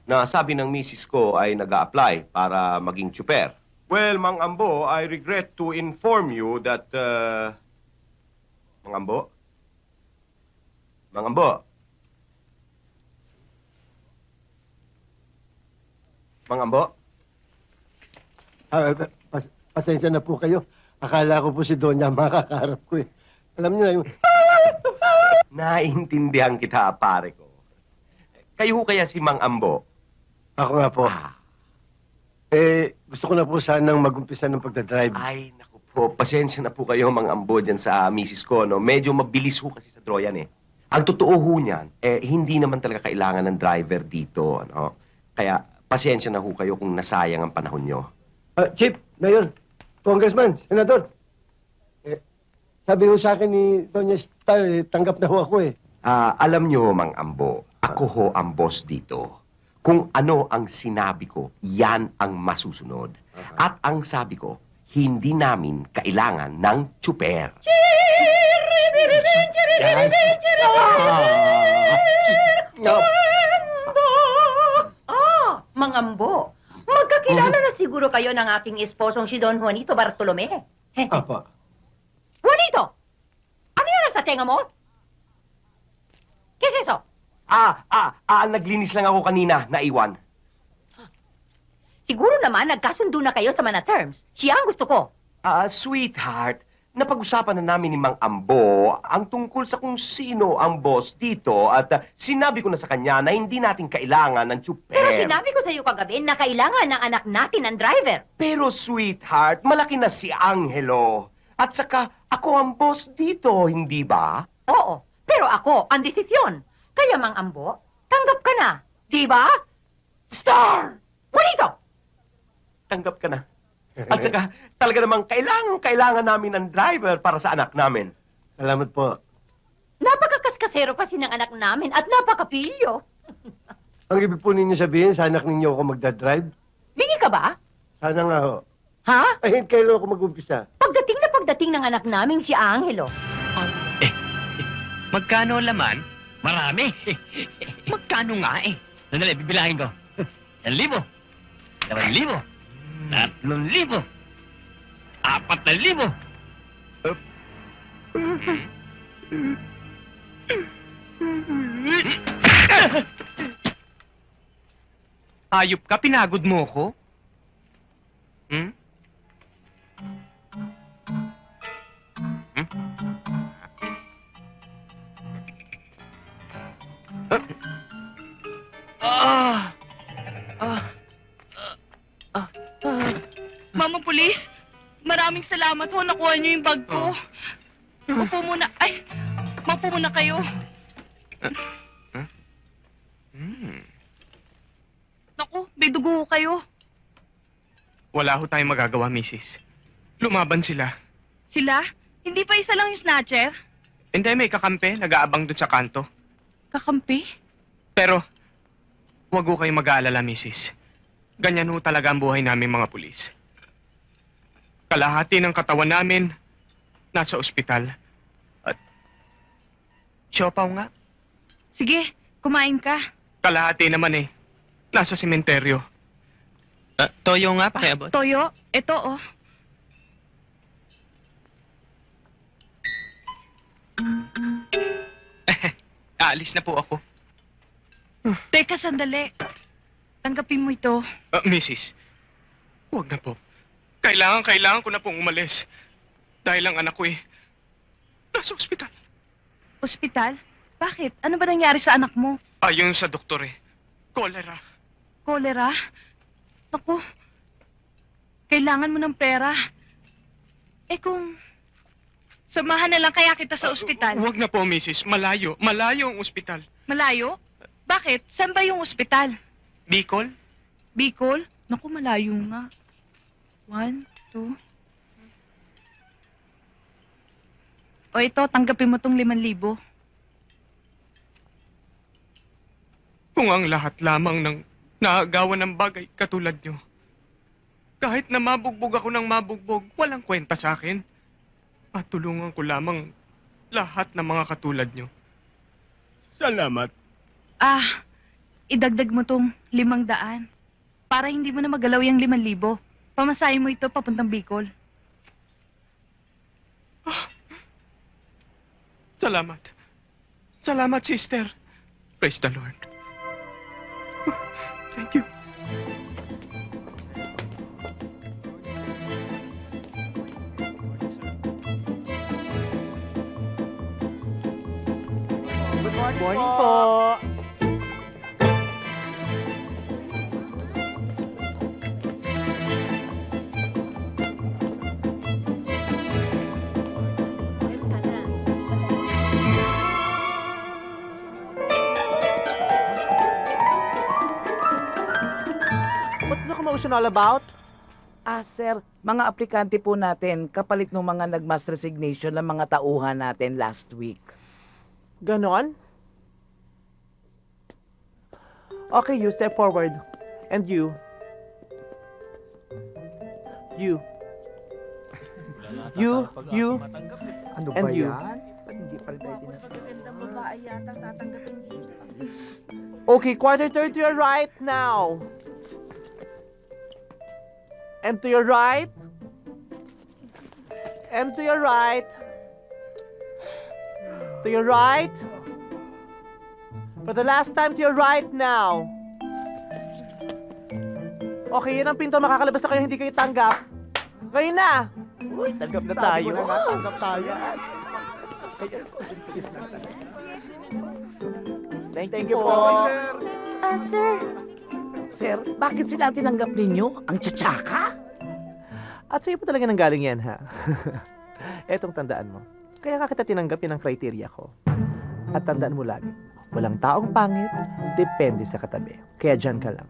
na sabi ng misis ko ay nag-a-apply para maging tsuper. Well, Mang Ambo, I regret to inform you that, Mang Ambo? Mang Ambo? Mang Ambo? Pasensya na po kayo. Akala ko po si Donya makakaharap ko eh. Alam niyo na yung... Naintindihan kita, pare ko. Kayo ho kaya si Mang Ambo? Ako nga po. Gusto ko na po sanang mag-umpisa ng pagdadrive. Ay, naku po. Pasensya na po kayo, Mang Ambo, dyan sa misis ko, no? Medyo mabilis ho kasi sa Droyan, eh. Ang totoo ho niyan, hindi naman talaga kailangan ng driver dito, ano? Kaya, pasensya na ho kayo kung nasayang ang panahon nyo. Chief, Mayor, Congressman, Senador. Sabi ho sa akin ni Donya Star, tanggap na ho ako eh. Alam nyo, Mang Ambo, ako ho ang boss dito. Kung ano ang sinabi ko, yan ang masusunod. At ang sabi ko, hindi namin kailangan ng tsuper. Mangambo, magkakilala na siguro kayo ng aking esposong si Don Juanito Bartolome. Apa. Juanito! Ano yan sa tenga mo? ¿Qué es eso? Naglinis lang ako kanina, naiwan. Siguro naman nagkasundo na kayo sa mga terms. Siya ang gusto ko. Sweetheart, napag-usapan na namin ni Mang Ambo ang tungkol sa kung sino ang boss dito at sinabi ko na sa kanya na hindi natin kailangan ng tsuper. Pero sinabi ko sa iyo kagabi na kailangan ng anak natin ang driver. Pero sweetheart, malaki na si Angelo. At saka, ako ang boss dito, hindi ba? Oo, pero ako ang desisyon. Kaya Mang Ambo, tanggap ka na. Di ba? Star! Juanito! Tanggap ka na. At saka, talaga namang kailangan namin ng driver para sa anak namin. Salamat po. Napakakaskasero kasi ng anak namin at napakapilyo. Ang ibig po ninyo sabihin, sa anak ninyo ako magdadrive? Bingi ka ba? Sana nga ho. Ha? Ay, kailan ako mag-umpisa? Pagdating ng anak naming si Angelo. Magkano ang laman? Marami. Magkano nga eh? Sandali, bibilangin ko. 1,000. 2,000. 3,000. 4,000. Hayop ka, pinagod mo ko? Hmm? Mama Pulis, maraming salamat ho. Nakuha niyo yung bag ko. Mapo muna. Ay, mapo muna kayo. Naku, may dugo ho kayo. Wala ho tayong magagawa, misis. Lumaban sila. Sila? Hindi pa isa lang yung snatcher? Hindi, may kakampi. Nag-aabang dun sa kanto. Kakampi? Pero, huwag ho kayong mag-aalala, misis. Ganyan ho talaga ang buhay namin mga pulis. Kalahati ng katawan namin, nasa ospital. At, siopaw nga. Sige, kumain ka. Kalahati naman eh, nasa sementeryo. Toyo nga, pakiabot. Toyo, eto oh. Aalis na po ako. Teka, sandali. Tanggapin mo ito. Mrs. Huwag na po. Kailangan ko na pong umalis. Dahil ang anak ko eh, nasa ospital. Ospital? Bakit? Ano ba nangyari sa anak mo? Ayon sa doktor eh, cholera. Cholera? Naku, kailangan mo ng pera. Kung samahan na lang kaya kita sa ospital. Huwag na po, Mrs. Malayo. Malayo ang ospital. Malayo? Bakit? Saan ba yung ospital? Bicol? Bicol? Naku, malayo nga. 1, 2... O ito, tanggapin mo tong 5,000. Kung ang lahat lamang ng naagawan ng bagay katulad nyo. Kahit na mabugbog ako ng mabugbog, walang kwenta sa akin. Patulungan ko lamang lahat ng mga katulad nyo. Salamat. idagdag mo tong 500 para hindi mo na magalaw yung 5,000. Pamasahe mo ito papuntang Bicol. Salamat. Salamat, sister. Praise the Lord. Thank you. Morning po. What's the commotion all about? Sir, mga aplikante po natin, kapalit ng mga nag-mass resignation ng mga tauhan natin last week. Ganon? Okay, you step forward. And you. You. You. Ano And ba you. yan? Ba't hindi pa rin tayo Okay, quarter turn to your right now. And to your right. And to your right. To your right. For the last time, to your right now. Okay, yun ang pinto. Makakalabas na kayo, hindi kayo tanggap. Ngayon na! Uy, tanggap na tayo. Tanggap tayo. Thank you po. Sir. Sir, bakit sila ang tinanggap ninyo? Ang tsatsaka? At sa'yo pa talaga nanggaling yan, ha? Etong tandaan mo. Kaya nga kita tinanggap, yan ang criteria ko. At tandaan mo lagi, walang taong pangit, depende sa katabi. Kaya dyan ka lang.